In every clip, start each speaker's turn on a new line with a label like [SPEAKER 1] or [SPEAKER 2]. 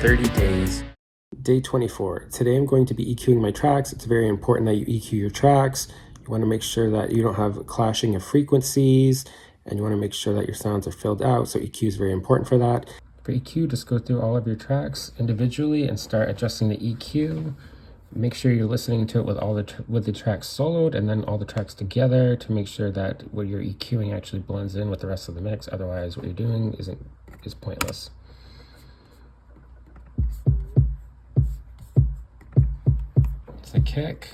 [SPEAKER 1] 30 days. Day 24. Today I'm going to be EQing my tracks. It's very important that you EQ your tracks. You want to make sure that you don't have clashing of frequencies, and you want to make sure that your sounds are filled out, so EQ is very important for that. For EQ, just go through all of your tracks individually and start adjusting the EQ. Make sure you're listening to it with the tracks soloed and then all the tracks together to make sure that what you're EQing actually blends in with the rest of the mix. Otherwise, what you're doing is pointless. It's a kick.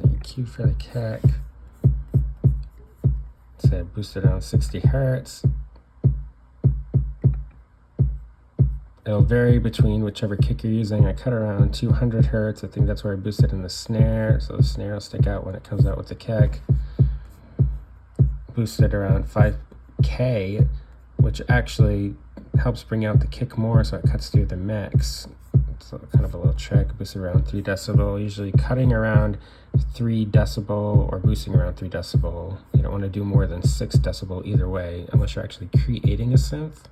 [SPEAKER 1] EQ for the kick. Say I boosted around 60 hertz. It'll vary between whichever kick you're using. I cut around 200 hertz. I think that's where I boosted in the snare, so the snare will stick out when it comes out with the kick. Boosted around 5K, which actually helps bring out the kick more, so it cuts through the mix. So kind of a little trick. Boosted around 3 decibel, usually cutting around 3 decibel or boosting around 3 decibel. You don't want to do more than 6 decibel either way, unless you're actually creating a synth.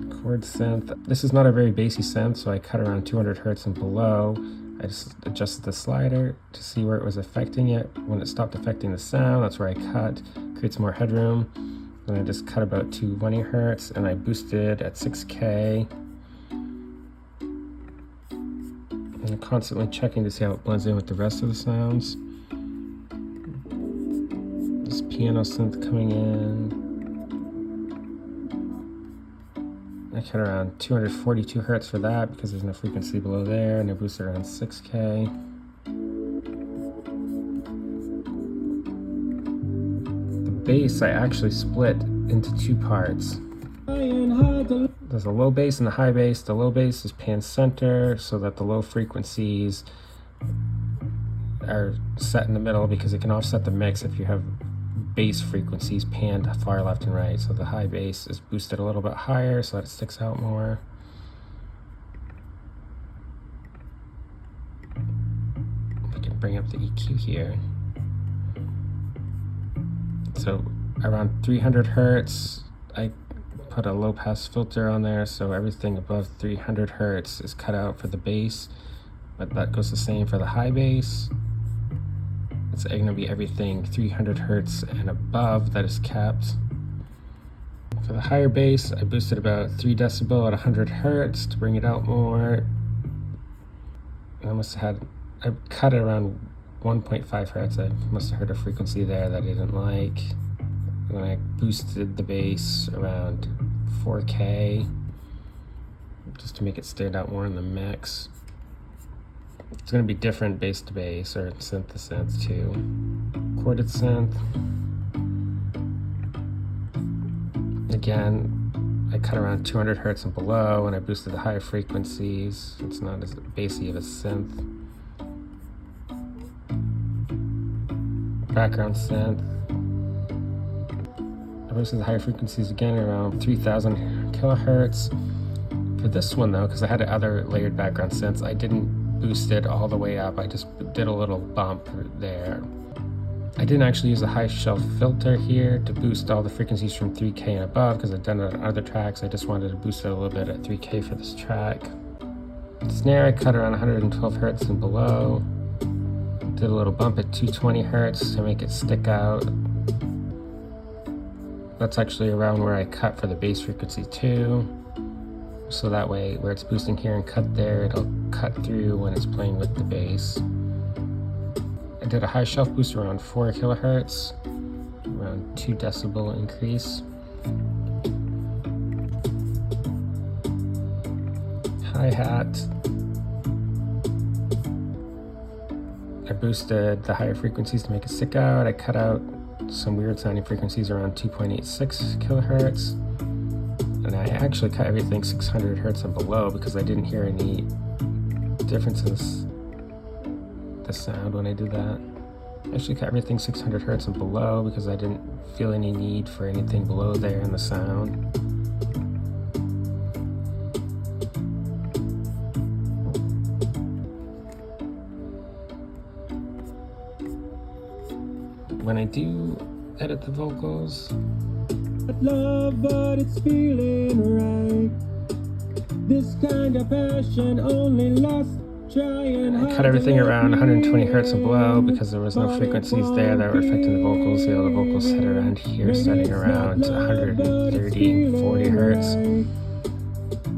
[SPEAKER 1] Chord synth. This is not a very bassy synth, so I cut around 200 hertz and below. I just adjusted the slider to see where it was affecting it. When it stopped affecting the sound, that's where I cut. Creates more headroom. Then I just cut about 220 hertz and I boosted at 6K. And I'm constantly checking to see how it blends in with the rest of the sounds. This piano synth coming in. I cut around 242 hertz for that because there's no frequency below there, and I boosted around 6K. The bass I actually split into 2 parts. There's a low bass and a high bass. The low bass is pan center so that the low frequencies are set in the middle because it can offset the mix if you have bass frequencies panned far left and right. So the high bass is boosted a little bit higher so that it sticks out more. We can bring up the EQ here. So around 300 hertz, I put a low pass filter on there, so everything above 300 hertz is cut out for the bass, but that goes the same for the high bass. It's going to be everything 300 hertz and above that is kept. For the higher bass, I boosted about 3 decibel at 100 hertz to bring it out more. I cut it around 1.5 hertz. I must have heard a frequency there that I didn't like. And then I boosted the bass around 4K just to make it stand out more in the mix. It's going to be different bass to bass or synth to synth too. Chorded synth. Again, I cut around 200 hertz and below and I boosted the higher frequencies. It's not as bassy of a synth. Background synth. I boosted the higher frequencies again around 3000 kilohertz. For this one though, because I had other layered background synths, I didn't boosted all the way up. I just did a little bump there. I didn't actually use a high shelf filter here to boost all the frequencies from 3K and above because I've done it on other tracks. I just wanted to boost it a little bit at 3K for this track. Snare I cut around 112 hertz and below. Did a little bump at 220 hertz to make it stick out. That's actually around where I cut for the bass frequency too. So that way, where it's boosting here and cut there, it'll cut through when it's playing with the bass. I did a high shelf boost around 4 kilohertz, around 2 decibel increase. Hi-hat. I boosted the higher frequencies to make it stick out. I cut out some weird sounding frequencies around 2.86 kilohertz. And I actually cut everything 600 hertz and below because I didn't hear any differences in the sound when I did that. I actually cut everything 600 hertz and below because I didn't feel any need for anything below there in the sound. When I do edit the vocals,
[SPEAKER 2] love, but it's feeling right. This kind of passion only lasts.
[SPEAKER 1] I cut everything around 120 hertz and below because there was no frequencies there that were affecting the vocals. The vocals hit around here, starting around 130, 40 hertz.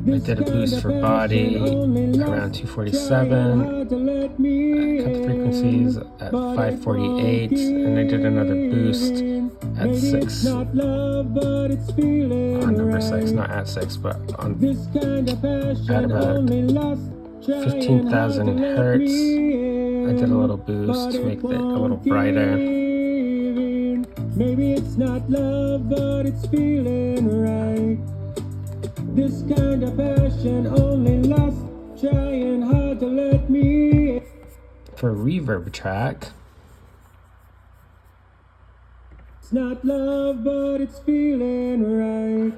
[SPEAKER 1] I did a boost for body around 247. I cut the frequencies at 548, and I did another boost at 6. On number 6, not at 6, but on at about 15,000 hertz. I did a little boost to make it a little brighter.
[SPEAKER 2] Maybe it's not love, but it's feeling right. This kind of passion only lasts, trying hard to let me.
[SPEAKER 1] For a reverb track,
[SPEAKER 2] it's not love, but it's feeling right.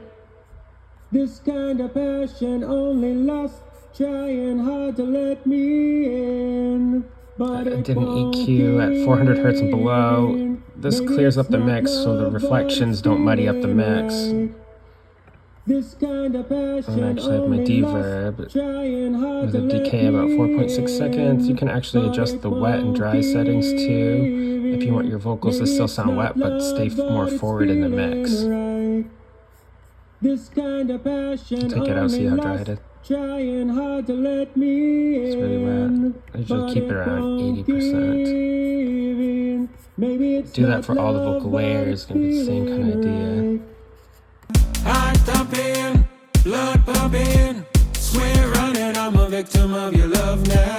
[SPEAKER 2] This kind of passion only lasts, trying hard to let me in. But
[SPEAKER 1] I did an EQ at 400 hertz and below. This clears up the mix so the reflections don't muddy up the mix.
[SPEAKER 2] This kind of passion
[SPEAKER 1] I actually have my deverb with a decay about 4.6 seconds. You can actually adjust the wet and dry settings too if you want your vocals to still sound wet but stay more forward in the mix.
[SPEAKER 2] This kind of passion
[SPEAKER 1] Take it out, see how dry it is.
[SPEAKER 2] Trying hard to let me
[SPEAKER 1] It's really wet. I usually keep it around 80%. Do that for all the vocal layers, it's going to be the same kind of idea.
[SPEAKER 3] Heart thumping, blood pumping, swear running, I'm a victim of your love now.